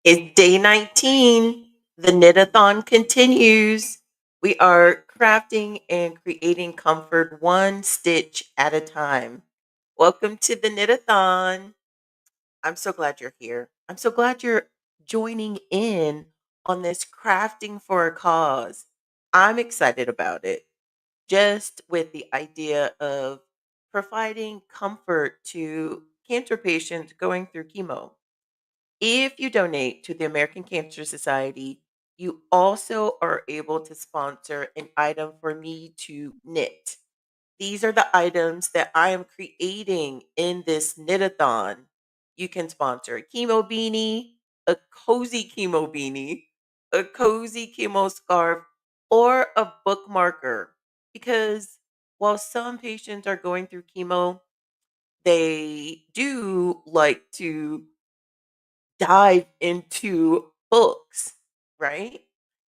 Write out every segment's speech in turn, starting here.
It's day 19. The knit-a-thon continues. We are crafting and creating comfort one stitch at a time. Welcome to the knit-a-thon. I'm so glad you're here. I'm so glad you're joining in on this crafting for a cause. I'm excited about it. Just with the idea of providing comfort to cancer patients going through chemo. If you donate to the American Cancer Society, you also are able to sponsor an item for me to knit. These are the items that I am creating in this knit-a-thon. You can sponsor a chemo beanie, a cozy chemo beanie, a cozy chemo scarf, or a bookmarker. Because while some patients are going through chemo, they do like to dive into books, right?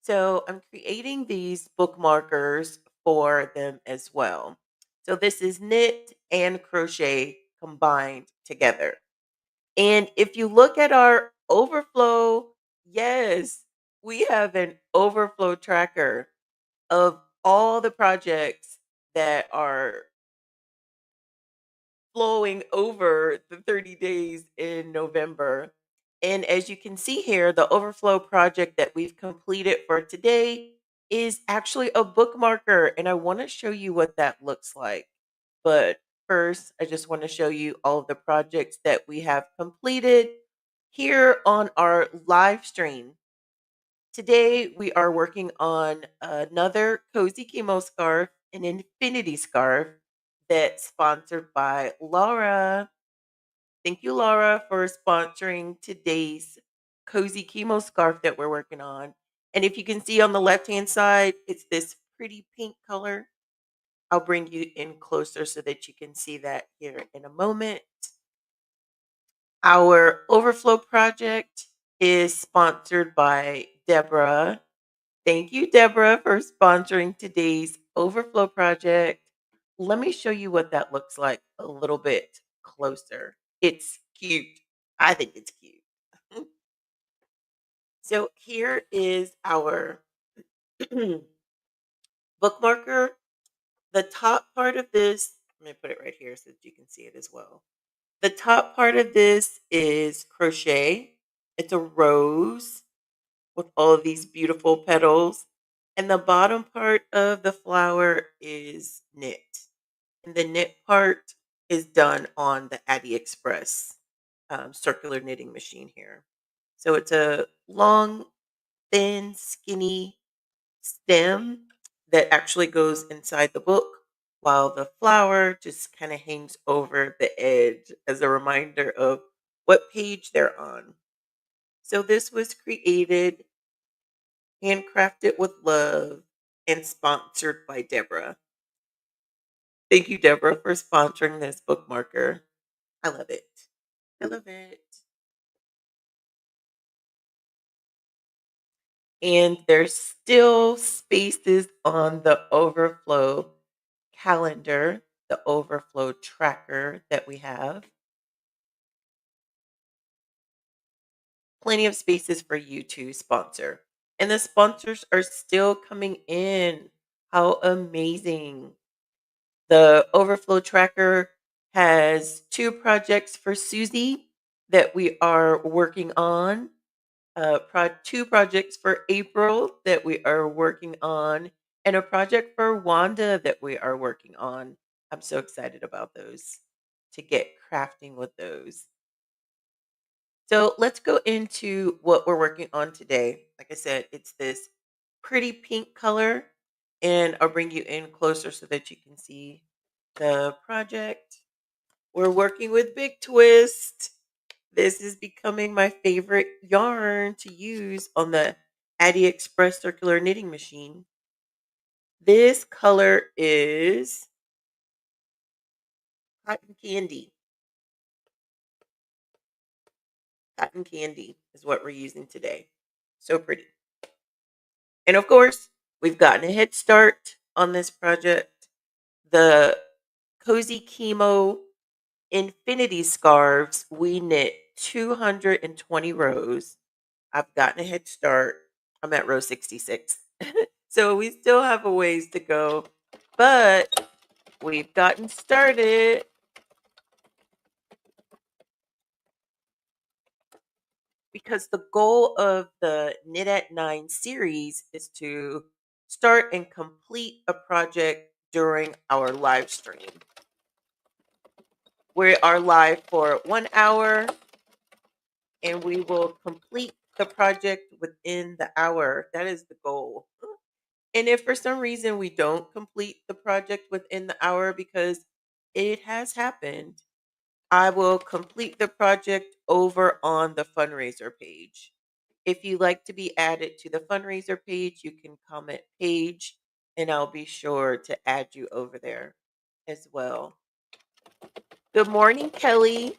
So I'm creating these bookmarkers for them as well. So this is knit and crochet combined together. And if you look at our overflow, yes, we have an overflow tracker of all the projects that are flowing over the 30 days in November. And as you can see here, the overflow project that we've completed for today is actually a bookmarker. And I want to show you what that looks like. But first, I just want to show you all of the projects that we have completed here on our live stream. Today, we are working on another cozy chemo scarf, an infinity scarf that's sponsored by Laura. Thank you, Laura, for sponsoring today's cozy chemo scarf that we're working on. And if you can see on the left hand side, it's this pretty pink color. I'll bring you in closer so that you can see that here in a moment. Our overflow project is sponsored by Deborah. Thank you, Deborah, for sponsoring today's overflow project. Let me show you what that looks like a little bit closer. It's cute. I think it's cute. So here is our bookmarker. The top part of this, I'm going to put it right here so that you can see it as well. The top part of this is crochet. It's a rose with all of these beautiful petals. And the bottom part of the flower is knit. And the knit part is done on the AliExpress circular knitting machine here. So it's a long, thin, skinny stem that actually goes inside the book, while the flower just kind of hangs over the edge as a reminder of what page they're on. So this was created, handcrafted with love, and sponsored by Deborah. Thank you, Deborah, for sponsoring this bookmarker. I love it. I love it. And there's still spaces on the overflow calendar, the overflow tracker that we have. Plenty of spaces for you to sponsor. And the sponsors are still coming in. How amazing. The overflow tracker has two projects for Susie that we are working on. Two projects for April that we are working on, and a project for Wanda that we are working on. I'm so excited about those to get crafting with those. So let's go into what we're working on today. Like I said, it's this pretty pink color, and I'll bring you in closer so that you can see the project. We're working with Big Twist. This is becoming my favorite yarn to use on the AliExpress circular knitting machine. This color is cotton candy. Cotton candy is what we're using today. So pretty. And of course, we've gotten a head start on this project. The Cozy Chemo Infinity Scarves, we knit 220 rows. I've gotten a head start. I'm at row 66. So we still have a ways to go, but we've gotten started because the goal of the Knit at 9 series is to start and complete a project during our live stream. We are live for 1 hour and we will complete the project within the hour. That is the goal. And if for some reason we don't complete the project within the hour, because it has happened, I will complete the project over on the fundraiser page. If you like to be added to the fundraiser page, you can comment page and I'll be sure to add you over there as well. Good morning, Kelly.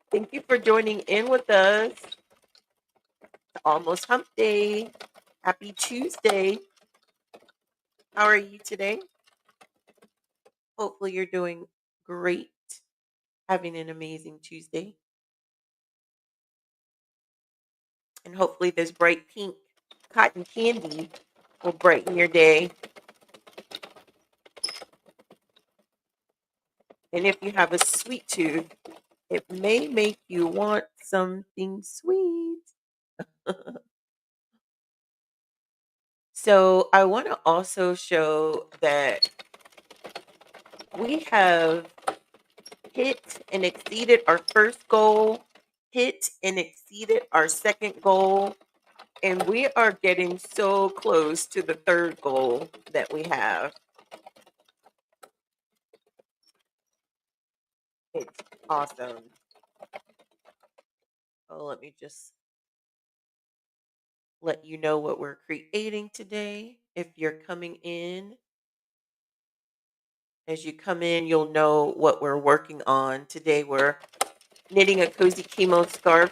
Thank you for joining in with us. It's almost hump day. Happy Tuesday. How are you today? Hopefully, you're doing great, having an amazing Tuesday. And hopefully, this bright pink cotton candy will brighten your day. And if you have a sweet tooth, it may make you want something sweet. So, I want to also show that we have hit and exceeded our first goal, hit and exceeded our second goal, and we are getting so close to the third goal that we have. It's awesome. Oh, let me just let you know what we're creating today. If you're coming in, as you come in, you'll know what we're working on. Today, we're knitting a cozy chemo scarf.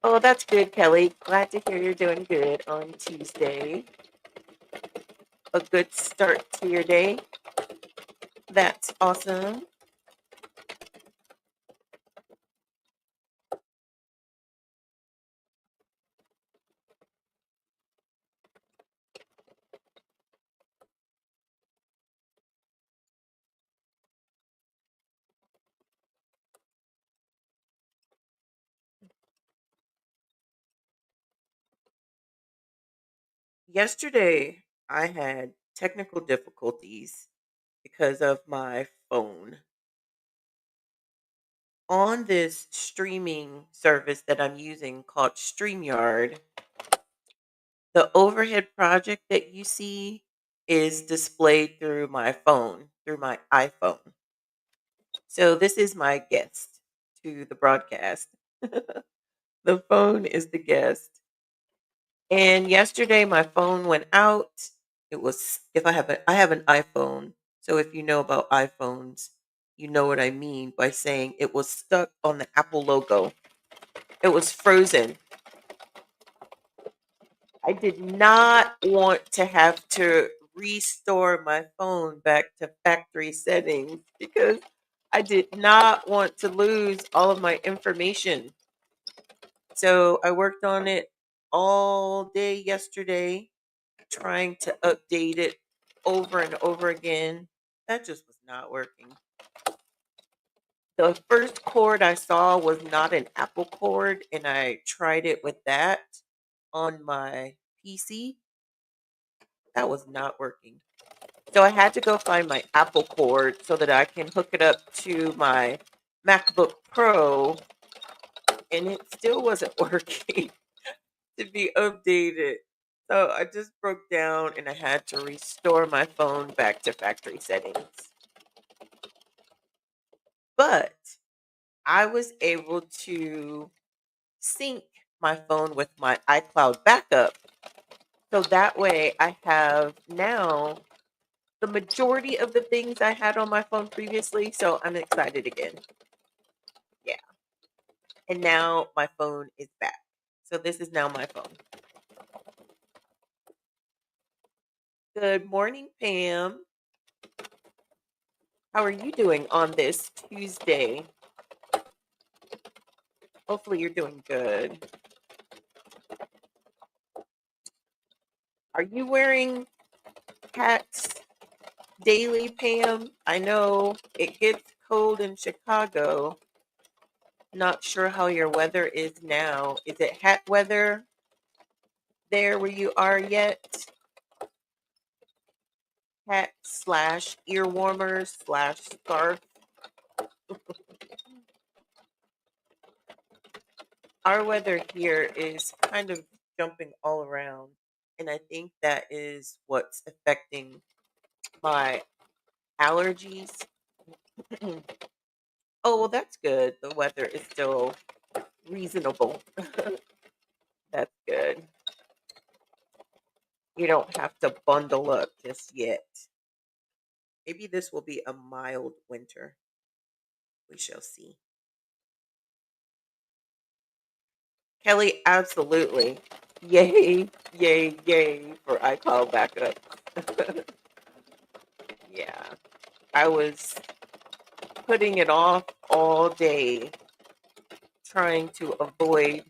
Oh, that's good, Kelly. Glad to hear you're doing good on Tuesday. A good start to your day. That's awesome. Yesterday, I had technical difficulties because of my phone. On this streaming service that I'm using called StreamYard, the overhead project that you see is displayed through my phone, through my iPhone. So this is my guest to the broadcast. The phone is the guest. And yesterday my phone went out. It was if I have an iPhone. So if you know about iPhones, you know what I mean by saying it was stuck on the Apple logo. It was frozen. I did not want to have to restore my phone back to factory settings because I did not want to lose all of my information. So I worked on it all day yesterday, trying to update it over and over again. That just was not working. The first cord I saw was not an Apple cord, and I tried it with that on my PC. That was not working. So I had to go find my Apple cord so that I can hook it up to my MacBook Pro, and it still wasn't working to be updated. So I just broke down and I had to restore my phone back to factory settings. But I was able to sync my phone with my iCloud backup. So that way I have now the majority of the things I had on my phone previously. So I'm excited again. Yeah. And now my phone is back. So this is now my phone. Good morning, Pam. How are you doing on this Tuesday? Hopefully, you're doing good. Are you wearing hats daily, Pam? I know it gets cold in Chicago. Not sure how your weather is now. Is it hat weather there where you are yet? Hat slash ear warmers slash scarf. Our weather here is kind of jumping all around. And I think that is what's affecting my allergies. Oh, well, that's good. The weather is still reasonable. That's good. You don't have to bundle up just yet. Maybe this will be a mild winter. We shall see. Kelly, absolutely. Yay, yay, yay for iCloud backup. Yeah. I was putting it off all day, trying to avoid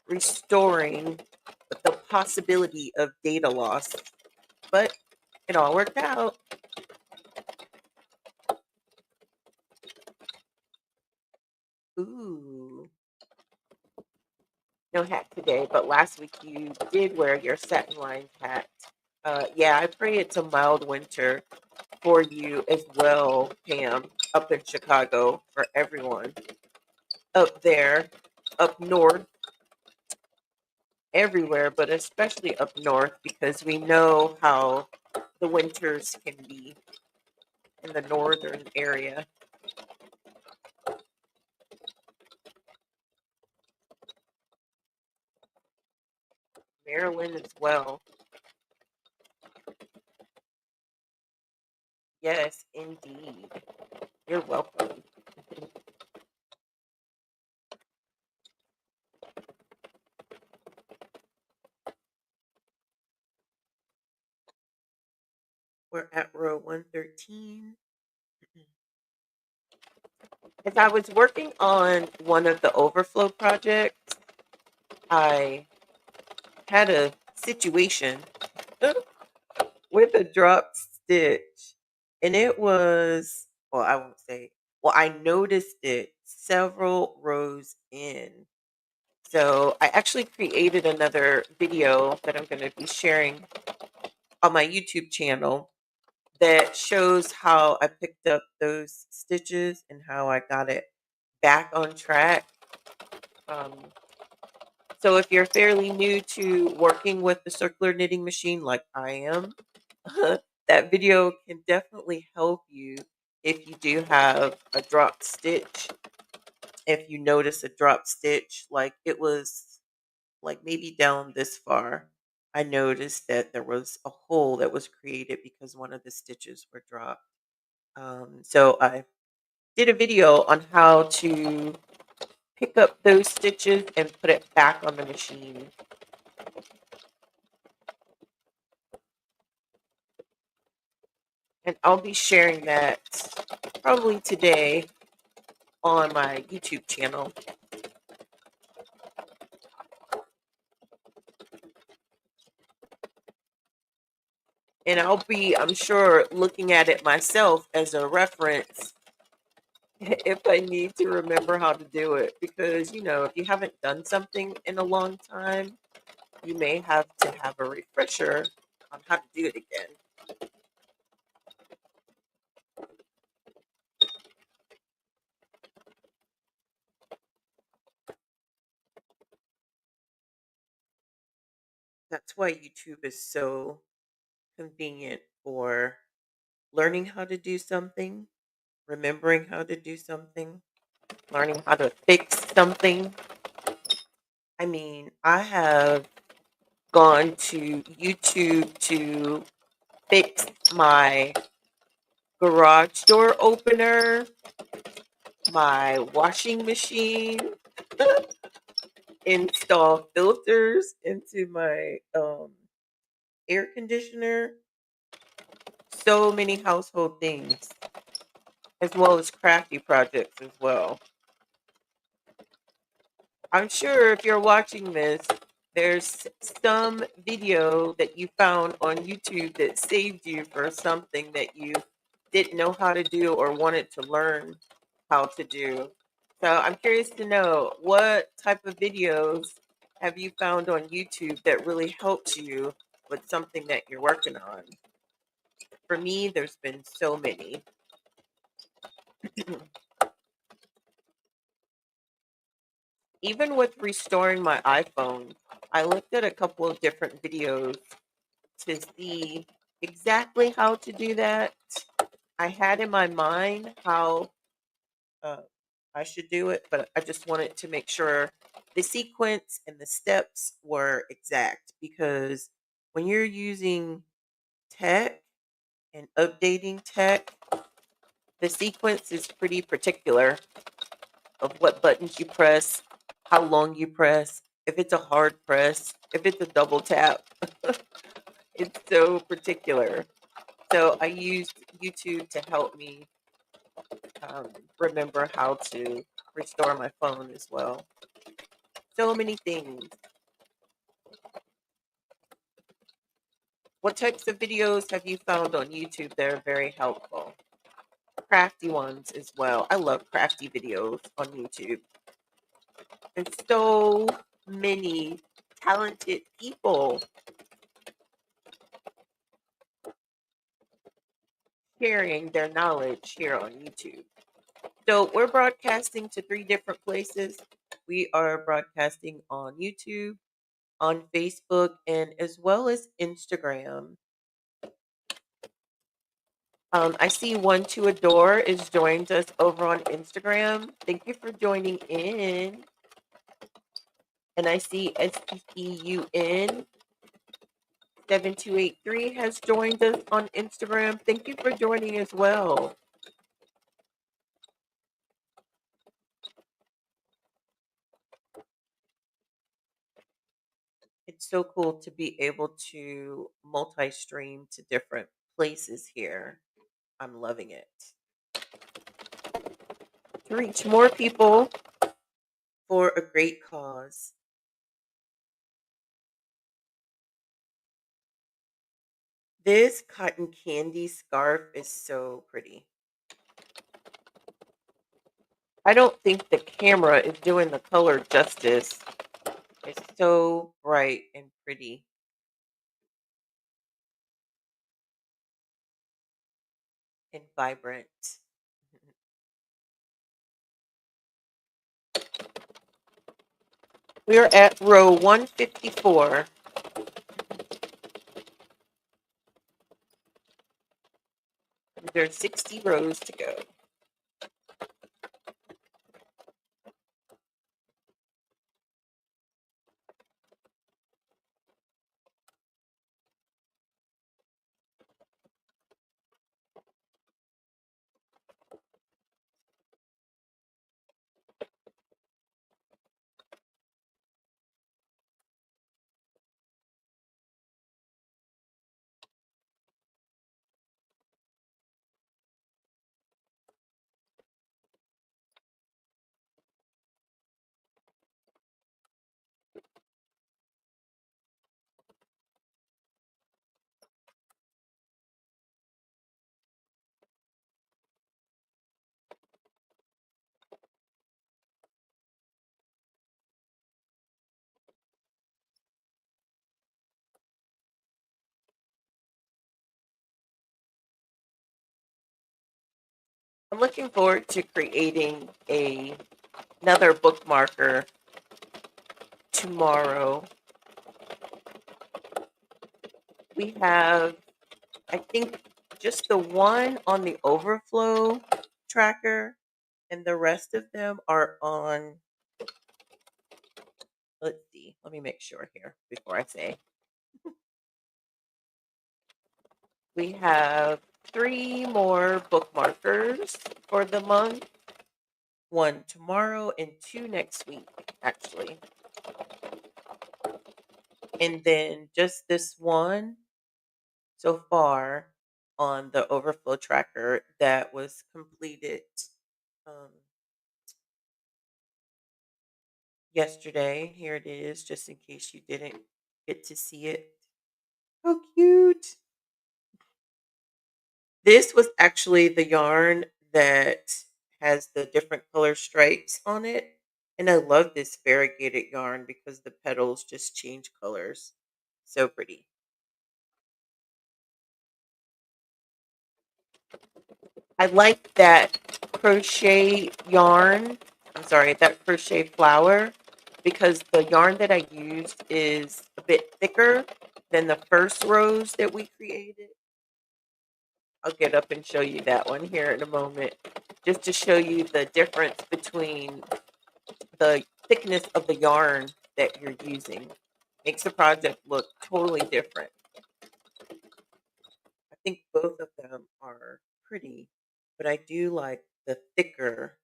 restoring the possibility of data loss, but it all worked out. Ooh, no hat today, but last week you did wear your satin lined hat. Yeah, I pray it's a mild winter for you as well, Pam, up in Chicago, for everyone up there, up north, everywhere, but especially up north because we know how the winters can be in the northern area. Maryland as well. Yes, indeed. You're welcome. We're at row 113. As I was working on one of the overflow projects, I had a situation with a drop stitch. And it was, well, I won't say, well, I noticed it several rows in. So I actually created another video that I'm going to be sharing on my YouTube channel that shows how I picked up those stitches and how I got it back on track. Um, so if you're fairly new to working with the circular knitting machine like I am, that video can definitely help you if you do have a drop stitch. If you notice a drop stitch, like it was like maybe down this far, I noticed that there was a hole that was created because one of the stitches were dropped. So I did a video on how to pick up those stitches and put it back on the machine. And I'll be sharing that probably today on my YouTube channel. And I'll be, I'm sure, looking at it myself as a reference if I need to remember how to do it. Because, if you haven't done something in a long time, you may have to have a refresher on how to do it again. That's why YouTube is so convenient for learning how to do something, remembering how to do something, learning how to fix something. I mean, I have gone to YouTube to fix my garage door opener, my washing machine, install filters into my air conditioner, so many household things, as well as crafty projects as well. I'm sure if you're watching this, there's some video that you found on YouTube that saved you for something that you didn't know how to do or wanted to learn how to do. So I'm curious to know what type of videos have you found on YouTube that really helped you with something that you're working on? For me, there's been so many. Even with restoring my iPhone, I looked at a couple of different videos to see exactly how to do that. I had in my mind how uh, I should do it, but I just wanted to make sure the sequence and the steps were exact because when you're using tech and updating tech, the sequence is pretty particular of what buttons you press, how long you press, if it's a hard press, if it's a double tap. It's so particular. So I used YouTube to help me um, remember how to restore my phone as well. So many things. What types of videos have you found on YouTube that are very helpful? Crafty ones as well. I love crafty videos on YouTube. There's so many talented people sharing their knowledge here on YouTube. So we're broadcasting to three different places. We are broadcasting on YouTube, on Facebook, and as well as Instagram. I see One to Adore is joined us over on Instagram. Thank you for joining in. And I see SPEUN 7283 has joined us on Instagram. Thank you for joining as well. It's so cool to be able to multi stream to different places here. I'm loving it. To reach more people for a great cause. This cotton candy scarf is so pretty. I don't think the camera is doing the color justice. It's so bright and pretty and vibrant. We are at row 154. There's 60 rows to go. I'm looking forward to creating another bookmarker tomorrow. We have, I think, just the one on the overflow tracker, and the rest of them are on. Let's see. Let me make sure here before I say. We have three more bookmarkers for the month, one tomorrow and two next week, actually. And then just this one so far on the overflow tracker that was completed um, yesterday. Here it is, just in case you didn't get to see it. How cute. This was actually the yarn that has the different color stripes on it. And I love this variegated yarn because the petals just change colors. So pretty. I like that crochet yarn. I'm sorry, that crochet flower because the yarn that I used is a bit thicker than the first rows that we created. I'll get up and show you that one here in a moment, just to show you the difference between the thickness of the yarn that you're using. Makes the project look totally different. I think both of them are pretty, but I do like the thicker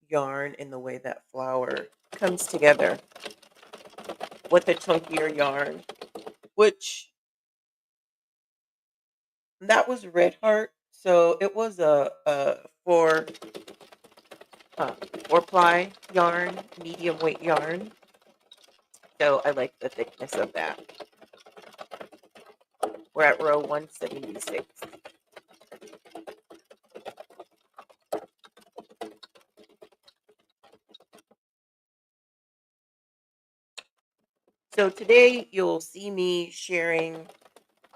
yarn in the way that flower comes together with the chunkier yarn, which that was Red Heart. So it was a uh, four ply yarn, medium weight yarn. So I like the thickness of that. We're at row 176. So today you'll see me sharing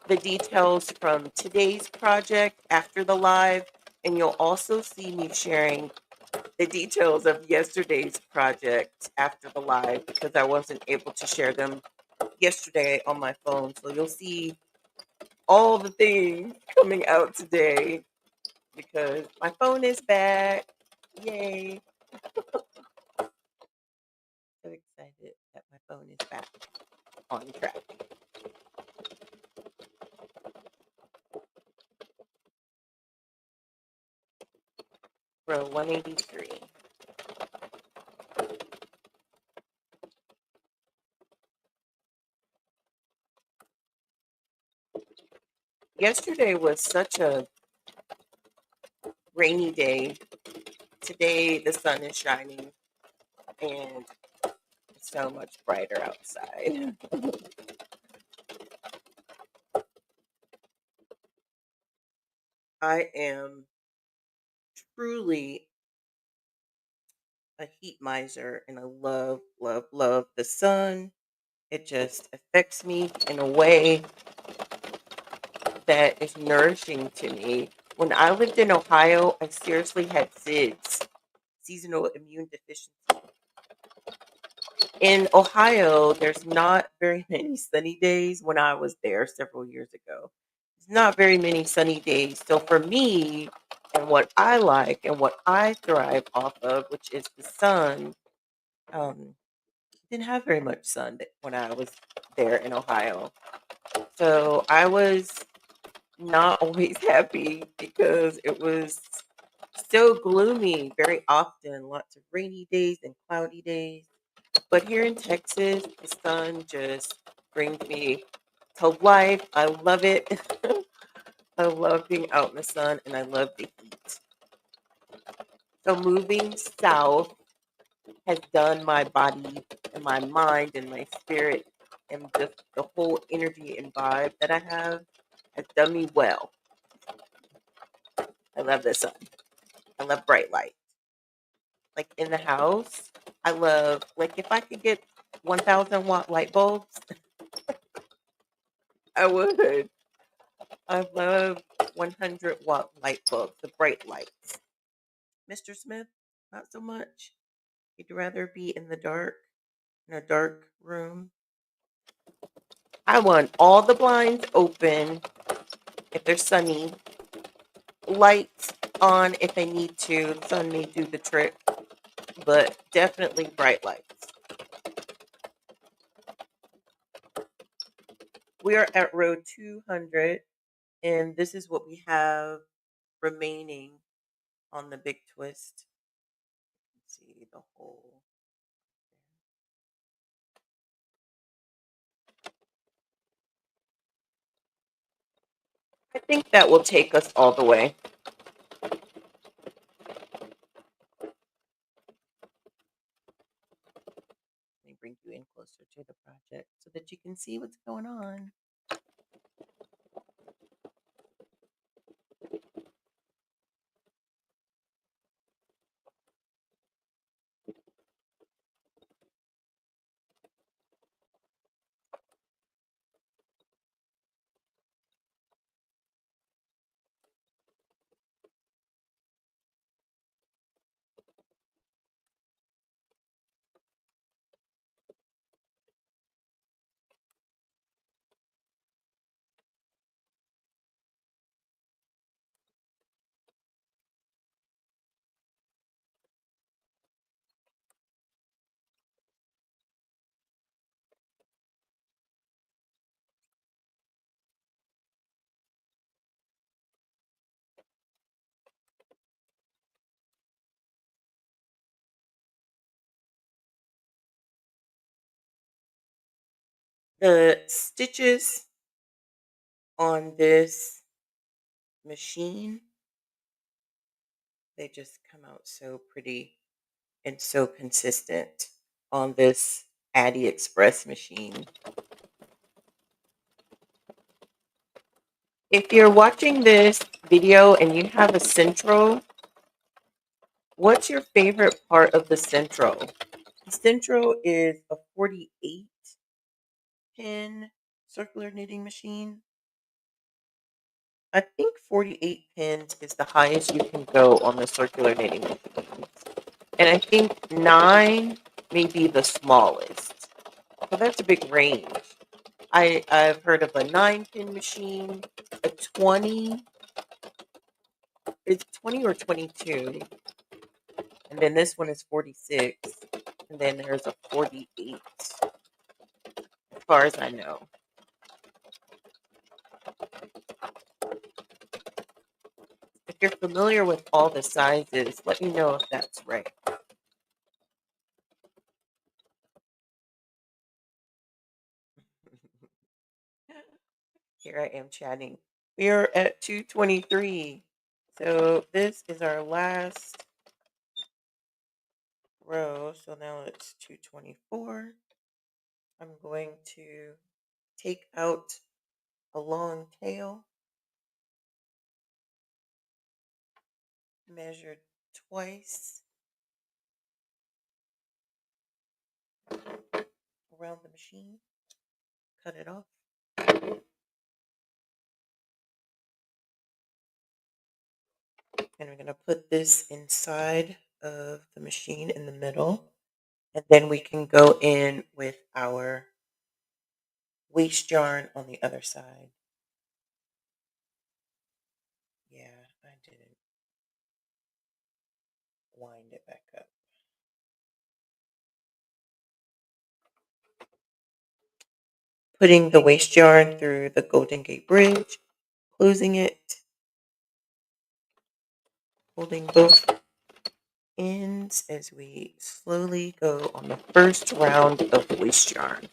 the details from today's project after the live, and you'll also see me sharing the details of yesterday's project after the live because I wasn't able to share them yesterday on my phone. So you'll see all the things coming out today because my phone is back. Yay. So excited that my phone is back on track. Row 183. Yesterday was such a rainy day. Today the sun is shining and it's so much brighter outside. I am truly a heat miser and I love, love, love the sun. It just affects me in a way that is nourishing to me. When I lived in Ohio, I seriously had SIDS, seasonal immune deficiency. In Ohio, there's not very many sunny days when I was there several years ago. It's not very many sunny days. So for me, and what I like and what I thrive off of, which is the sun, um, didn't have very much sun when I was there in Ohio. So I was not always happy because it was so gloomy very often, lots of rainy days and cloudy days. But here in Texas, the sun just brings me to life. I love it. I love being out in the sun and I love the heat. So moving south has done my body and my mind and my spirit and just the whole energy and vibe that I have has done me well. I love the sun. I love bright light. Like in the house, I love like if I could get 1,000-watt light bulbs, I would. I love 100-watt light bulbs, the bright lights. Mr. Smith, not so much. You'd rather be in the dark, in a dark room. I want all the blinds open if they're sunny, lights on if they need to. The sun may do the trick, but definitely bright lights. We are at row 200, and this is what we have remaining on the big twist. Let's see the whole. I think that will take us all the way. me bring you in closer to the project so that you can see what's going on. The stitches on this machine, they just come out so pretty and so consistent on this Addy Express machine. If you're watching this video and you have a central, what's your favorite part of the central? The central is a 48 pin circular knitting machine. I think 48 pins is the highest you can go on the circular knitting machine. And I think 9 may be the smallest. So that's a big range. I've heard of a 9 pin machine, a 20, it's 20 or 22. And then this one is 46. And then there's a 48, as far as I know. If you're familiar with all the sizes, let me know if that's right. Here I am chatting. We are at 223. So this is our last row. So now it's 224. I'm going to take out a long tail, measure twice around the machine, cut it off. And we're going to put this inside of the machine in the middle. And then we can go in with our waste yarn on the other side. Yeah, I didn't wind it back up. Putting the waste yarn through the Golden Gate Bridge, closing it, holding both ends as we slowly go on the first round of waste yarn.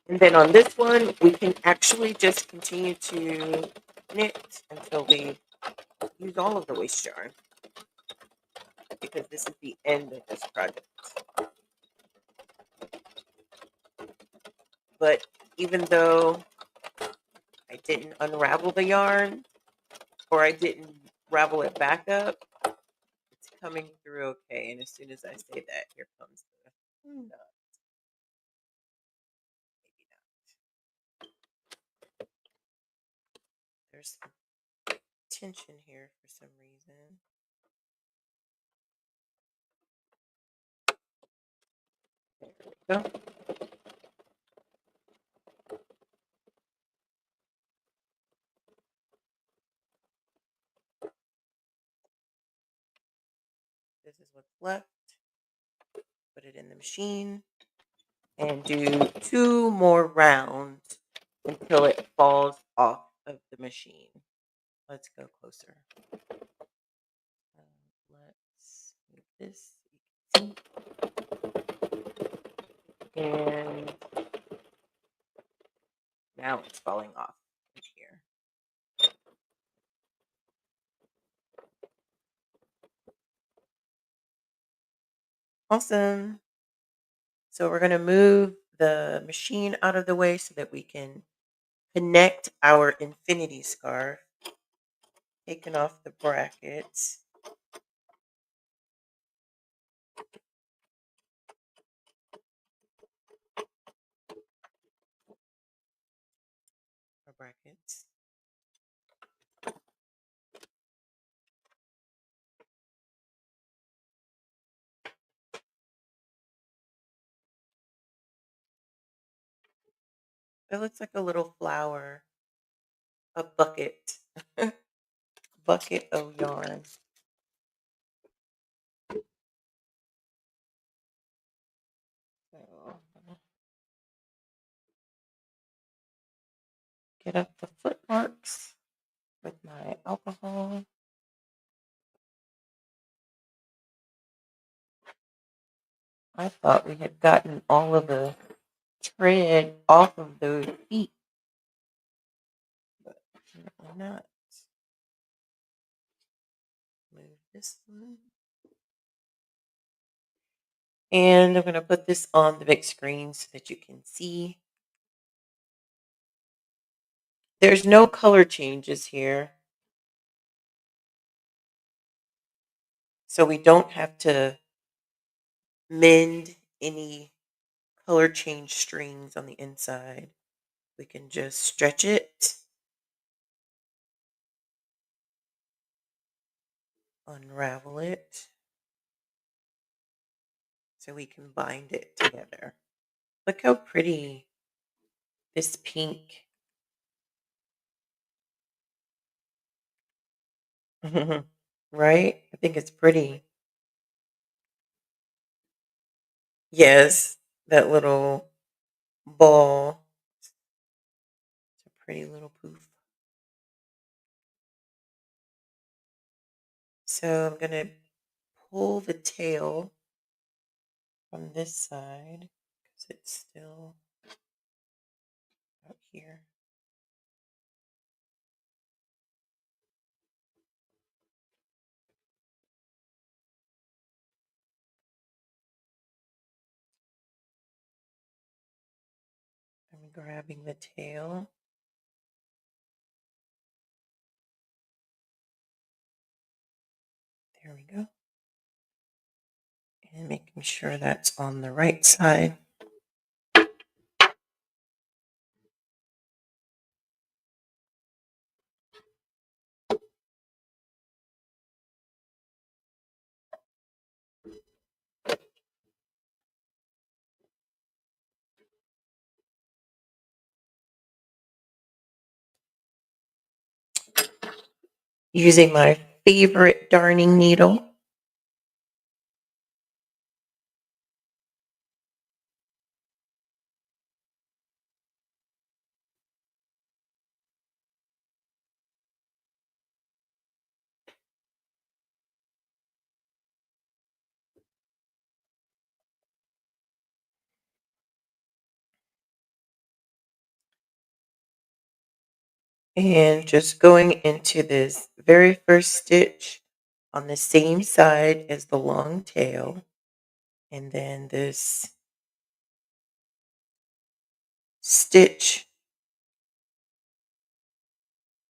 And then on this one, we can actually just continue to knit until we use all of the waste yarn, because this is the end of this project. But even though I didn't unravel the yarn, or I didn't ravel it back up, it's coming through okay. And as soon as I say that, here comes the no, maybe not. There's some tension here for some reason. There we go. This is what's left. Put it in the machine and do 2 more rounds until it falls off of the machine. Let's go closer. Let's move this. And now it's falling off here. Awesome. So we're going to move the machine out of the way so that we can connect our infinity scarf, taking off the brackets. Or brackets. It looks like a little flower, a bucket, bucket of yarn. So I'm gonna get up the footmarks with my alcohol. I thought we had gotten all of the tread off of those feet, but apparently not. Move this one. And I'm going to put this on the big screen so that you can see. There's no color changes here. So we don't have to mend any color change strings on the inside. We can just stretch it, unravel it, so we can bind it together. Look how pretty this pink. Right? I think it's pretty. Yes, that little ball. It's a pretty little poof. So I'm going to pull the tail from this side because it's still out here. I'm grabbing the tail. There we go. And making sure that's on the right side. Using my favorite darning needle. And just going into this very first stitch on the same side as the long tail. And then this stitch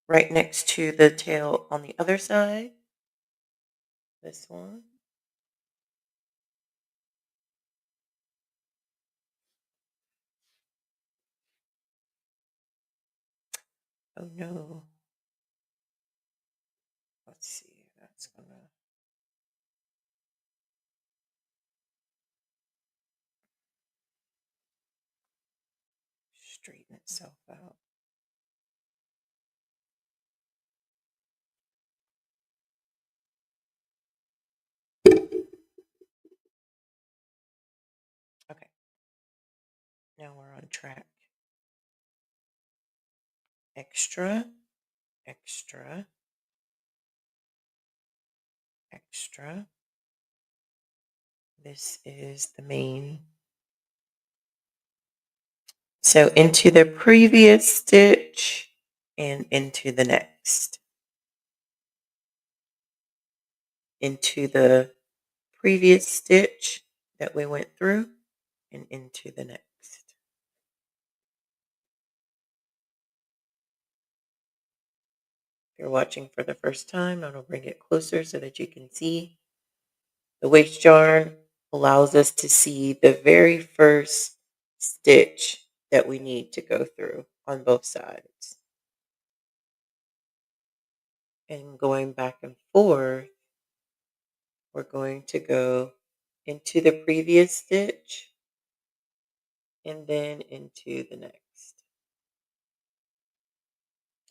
right next to the tail on the other side. This one. Oh no. Let's see. That's gonna straighten itself out. Okay. Now we're on track. Extra, extra, extra. This is the main. So into the previous stitch and into the next. Into the previous stitch that we went through and into the next. If you're watching for the first time, I'm going to bring it closer so that you can see. The waist yarn allows us to see the very first stitch that we need to go through on both sides. And going back and forth, we're going to go into the previous stitch and then into the next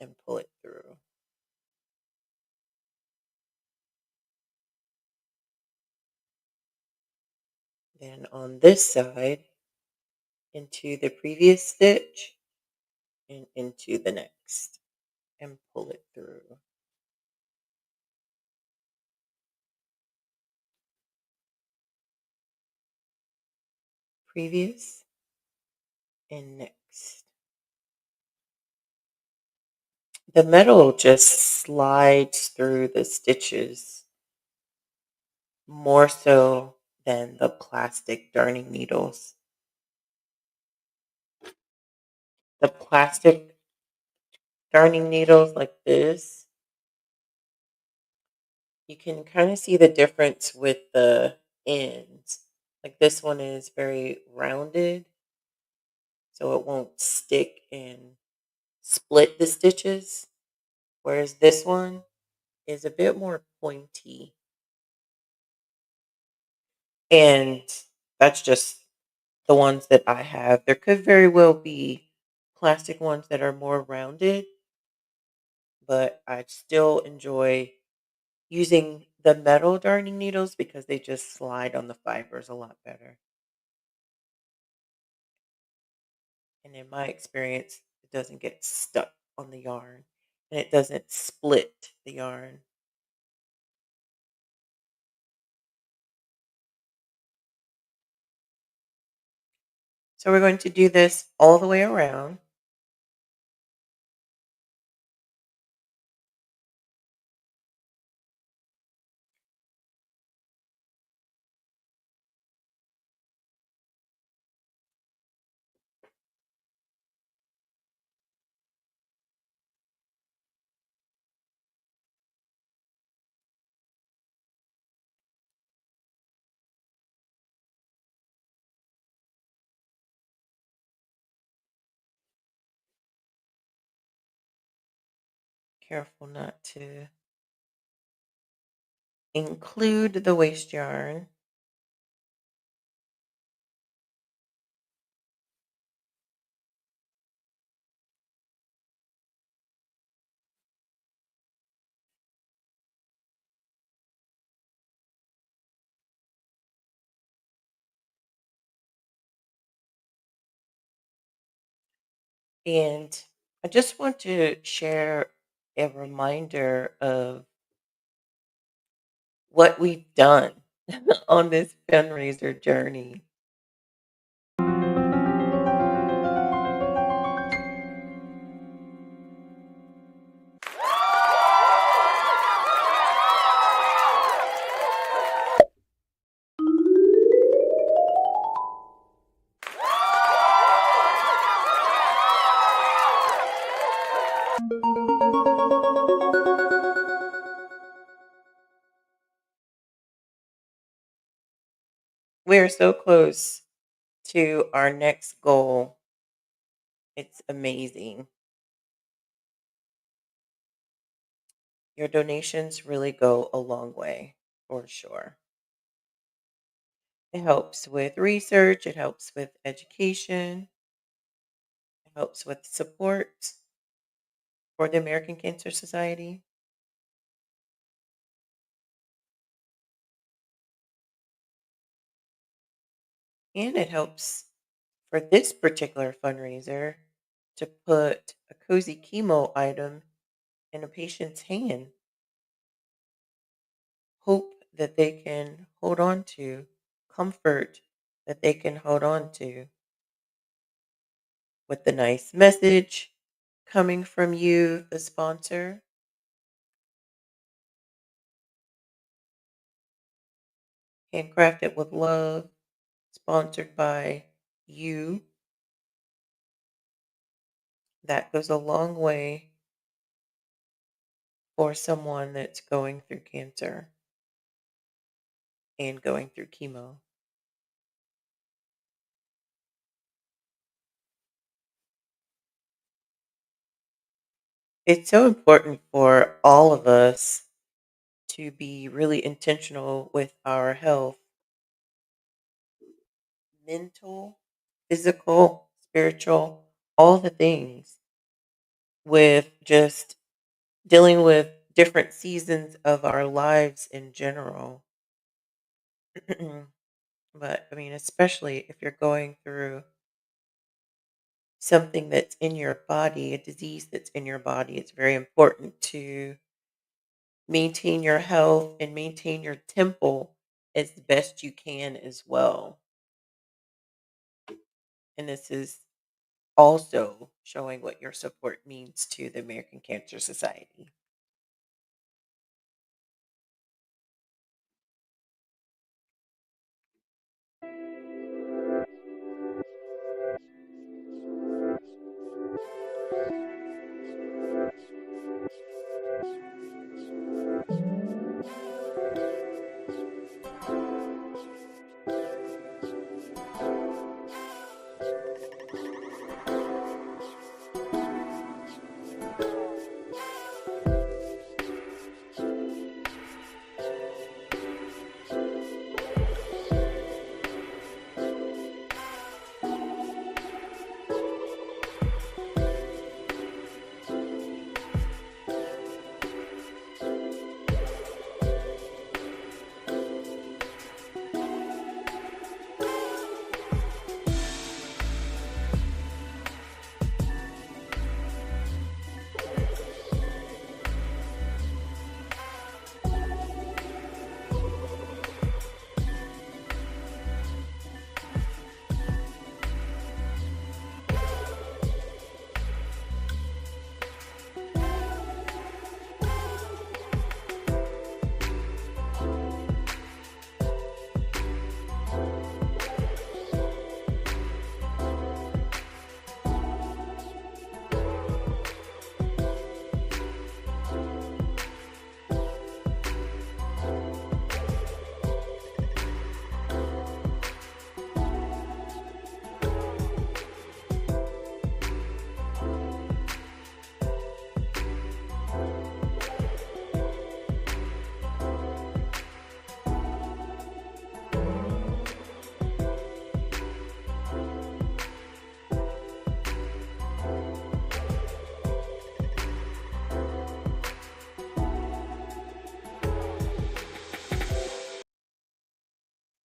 and pull it through. Then on this side, into the previous stitch and into the next and pull it through. Previous and next. The metal just slides through the stitches more so than the plastic darning needles. The plastic darning needles like this, you can kind of see the difference with the ends. Like this one is very rounded, so it won't stick and split the stitches, whereas this one is a bit more pointy. And that's just the ones that I have. There could very well be plastic ones that are more rounded, but I still enjoy using the metal darning needles because they just slide on the fibers a lot better. And in my experience, it doesn't get stuck on the yarn and it doesn't split the yarn. So we're going to do this all the way around. Careful not to include the waste yarn. And I just want to share a reminder of what we've done on this fundraiser journey. We're so close to our next goal. It's amazing. Your donations really go a long way, for sure. It helps with research, it helps with education, it helps with support for the American Cancer Society, and it helps for this particular fundraiser to put a cozy chemo item in a patient's hand. Hope that they can hold on to, comfort that they can hold on to, with the nice message coming from you, the sponsor, handcrafted with love. sponsored by you. That goes a long way for someone that's going through cancer and going through chemo. It's so important for all of us to be really intentional with our health, mental, physical, spiritual, all the things, with just dealing with different seasons of our lives in general. But I mean, especially if you're going through something that's in your body, a disease that's in your body, it's very important to maintain your health and maintain your temple as best you can as well. And this is also showing what your support means to the American Cancer Society.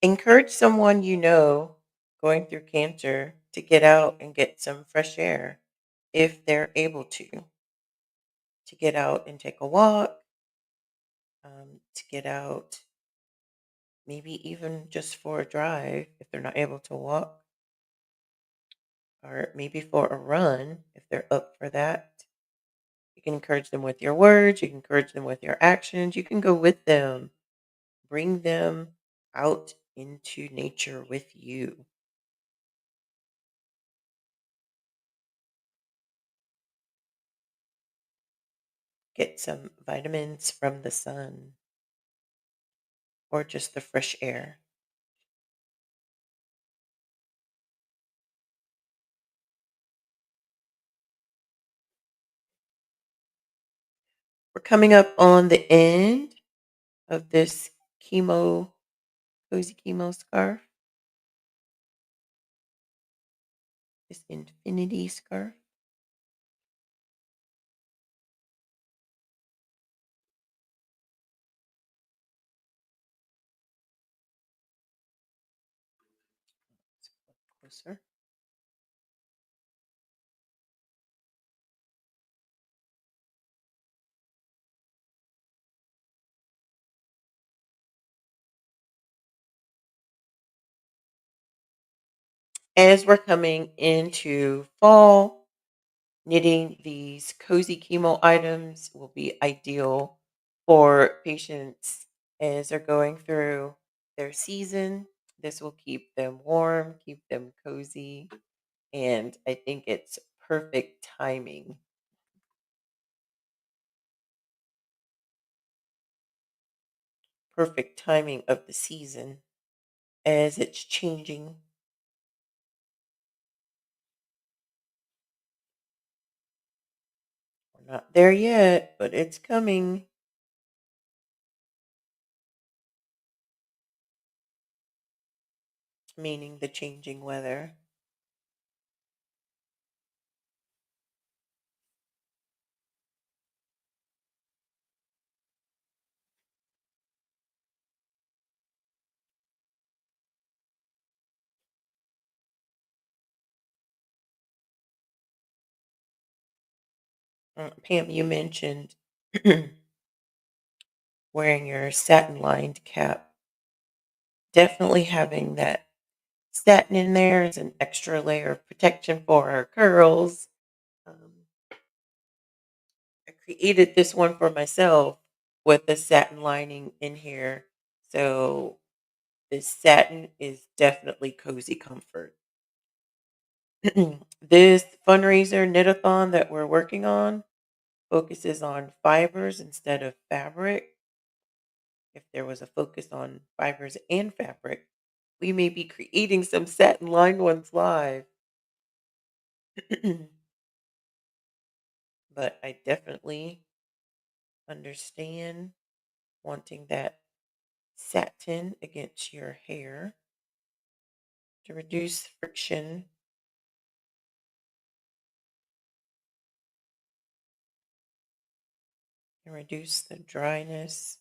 Encourage someone you know going through cancer to get out and get some fresh air if they're able to get out and take a walk, to get out maybe even just for a drive if they're not able to walk, or maybe for a run if they're up for that. You can encourage them with your words, you can encourage them with your actions, you can go with them, bring them out into nature with you. Get some vitamins from the sun or just the fresh air. We're coming up on the end of this chemo, cozy chemo scarf, this infinity scarf. Let's look closer. As we're coming into fall, knitting these cozy chemo items will be ideal for patients as they're going through their season. This will keep them warm, keep them cozy, and I think it's perfect timing. Perfect timing of the season as it's changing. We're not there yet, but it's coming, meaning the changing weather. Pam, you mentioned wearing your satin lined cap. Definitely having that satin in there is an extra layer of protection for our curls. Um, I created this one for myself with the satin lining in here. So this satin is definitely cozy comfort. This fundraiser knit-a-thon that we're working on focuses on fibers instead of fabric. If there was a focus on fibers and fabric, we may be creating some satin lined ones live. But I definitely understand wanting that satin against your hair to reduce friction and reduce the dryness,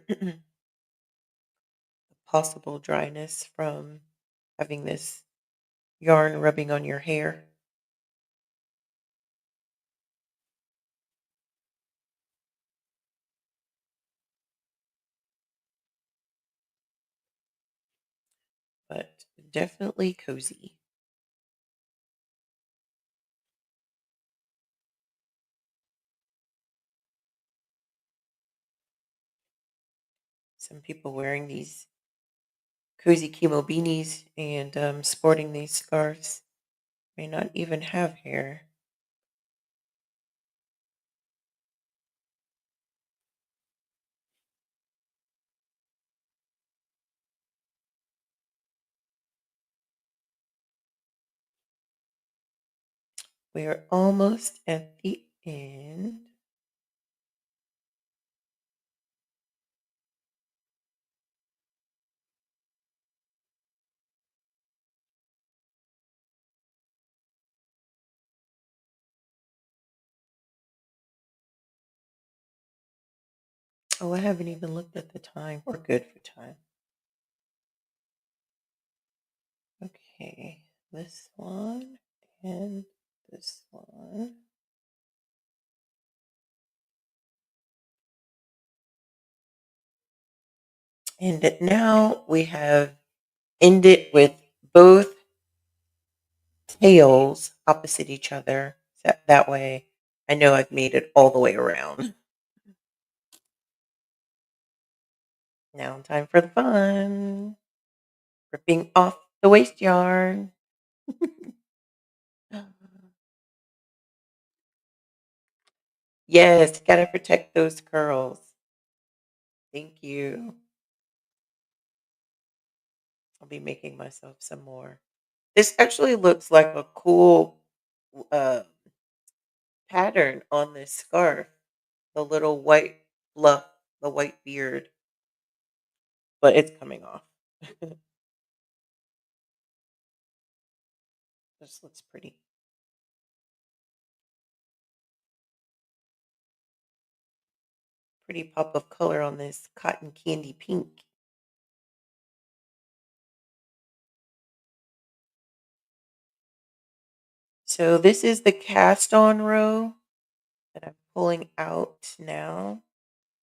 the possible dryness from having this yarn rubbing on your hair. But definitely cozy. Some people wearing these cozy chemo beanies and sporting these scarves may not even have hair. We are almost at the end. Oh, I haven't even looked at the time. We're good for time. Okay, this one and this one. Now we have ended with both tails opposite each other. That way I know I've made it all the way around. Now time for the fun. Ripping off the waist yarn. Yes, gotta protect those curls. Thank you. I'll be making myself some more. This actually looks like a cool uh, pattern on this scarf. The little white fluff, the white beard, but it's coming off. This looks pretty. Pretty pop of color on this cotton candy pink. So this is the cast on row that I'm pulling out now.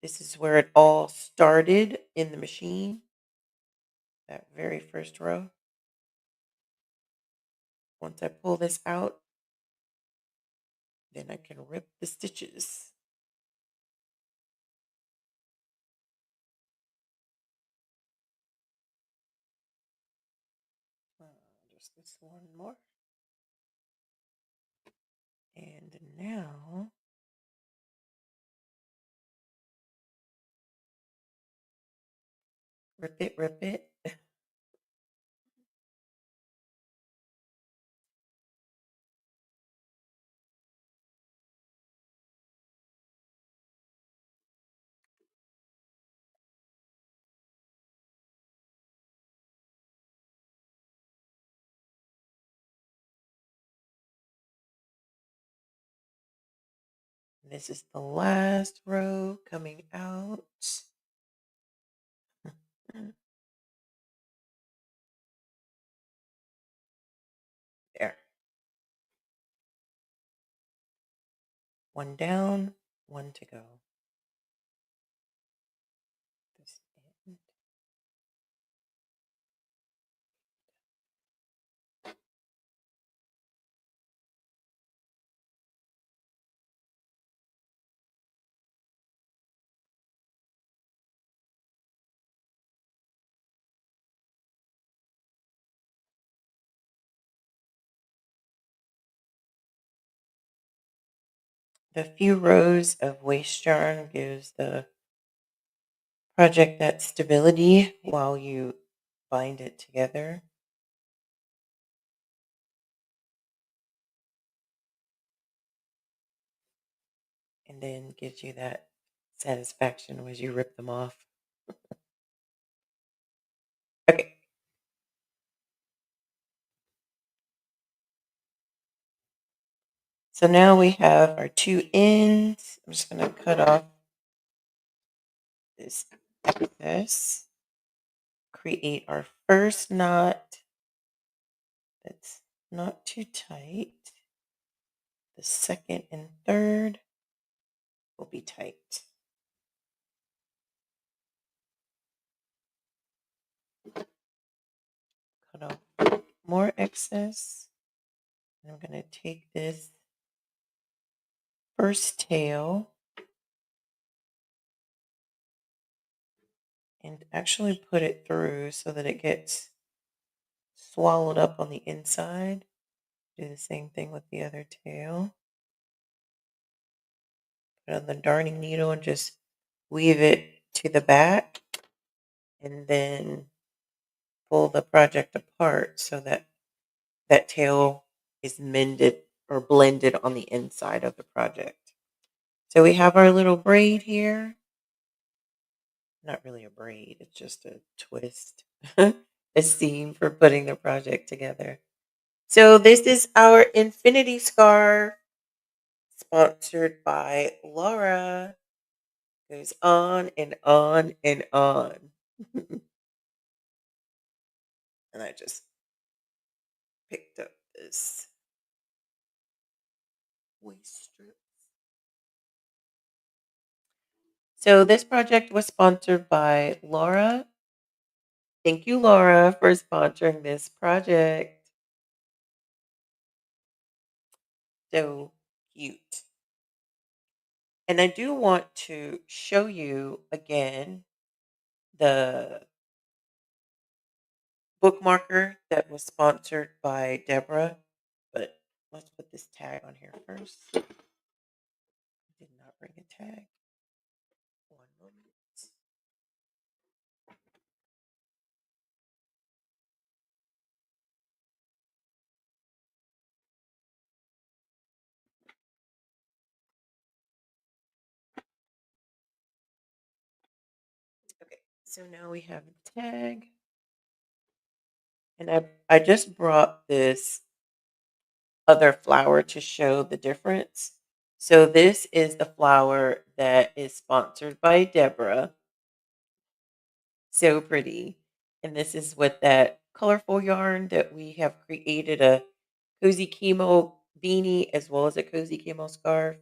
This is where it all started in the machine, that very first row. Once I pull this out, then I can rip the stitches. Just this one more. And now, rip it, rip it. This is the last row coming out. There. One down, one to go. This end. The few rows of waste yarn gives the project that stability while you bind it together. And then gives you that satisfaction as you rip them off. Okay. So now we have our two ends. I'm just going to cut off this excess. Create our first knot that's not too tight. The second and third will be tight. Cut off more excess. And I'm going to take this first tail and actually put it through so that it gets swallowed up on the inside. Do the same thing with the other tail. Put on the darning needle and just weave it to the back and then pull the project apart so that that tail is mended or blended on the inside of the project. So we have our little braid here. Not really a braid, it's just a twist, a seam for putting the project together. So this is our infinity scarf sponsored by Laura. Goes on and on and on. And I just picked up this waist strip. So this project was sponsored by Laura. Thank you, Laura, for sponsoring this project. So cute. And I do want to show you again the bookmarker that was sponsored by Deborah. But let's put this tag on here first. I did not bring a tag. One moment. Okay, so now we have a tag. And I just brought this other flower to show the difference. So this is the flower that is sponsored by Deborah. So pretty. And this is with that colorful yarn that we have created a cozy chemo beanie as well as a cozy chemo scarf.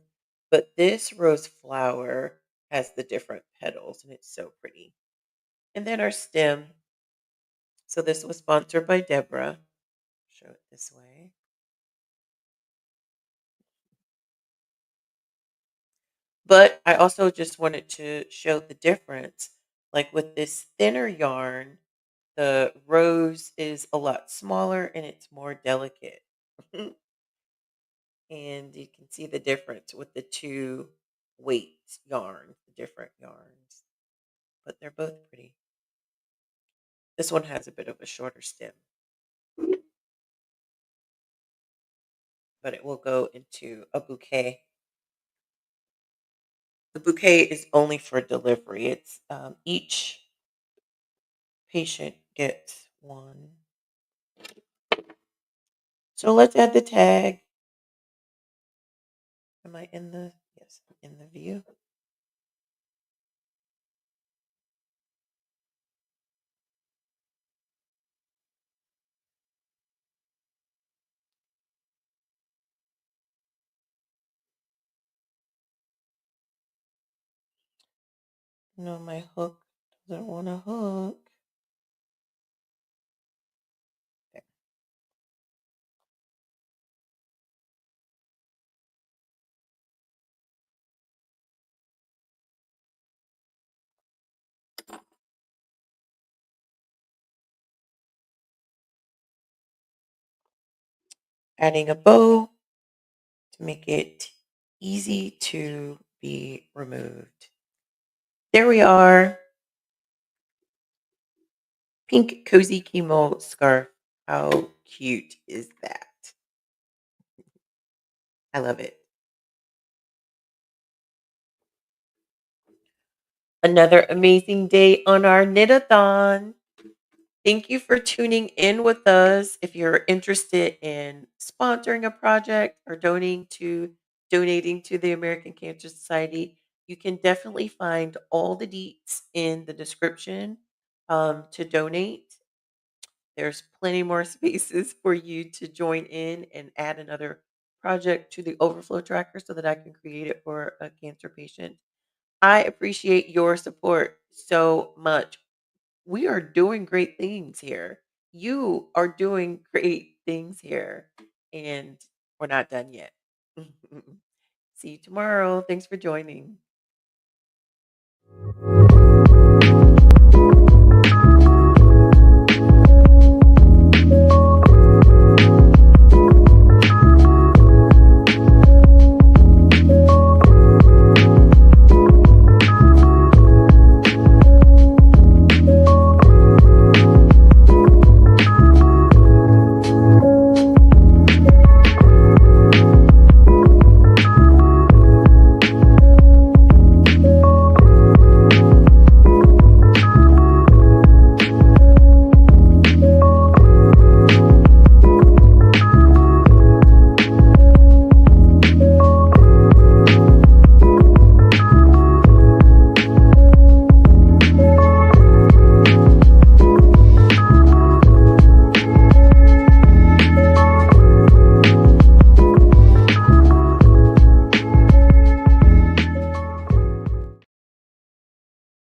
But this rose flower has the different petals and it's so pretty. And then our stem. So this was sponsored by Deborah. Show it this way. But I also just wanted to show the difference. Like with this thinner yarn, The rose is a lot smaller and it's more delicate. And you can see the difference with the two weight yarns, the different yarns, but they're both pretty. This one has a bit of a shorter stem, but it will go into a bouquet. The bouquet is only for delivery. It's each patient gets one. So let's add the tag. Am I in the? Yes, I'm in the view. No, my hook doesn't want to hook. There. Adding a bow to make it easy to be removed. There we are. Pink cozy chemo scarf. How cute is that? I love it. Another amazing day on our knit-a-thon. Thank you for tuning in with us. If you're interested in sponsoring a project or donating to the American Cancer Society, you can definitely find all the deets in the description to donate. There's plenty more spaces for you to join in and add another project to the overflow tracker so that I can create it for a cancer patient. I appreciate your support so much. We are doing great things here. You are doing great things here, and we're not done yet. See you tomorrow. Thanks for joining.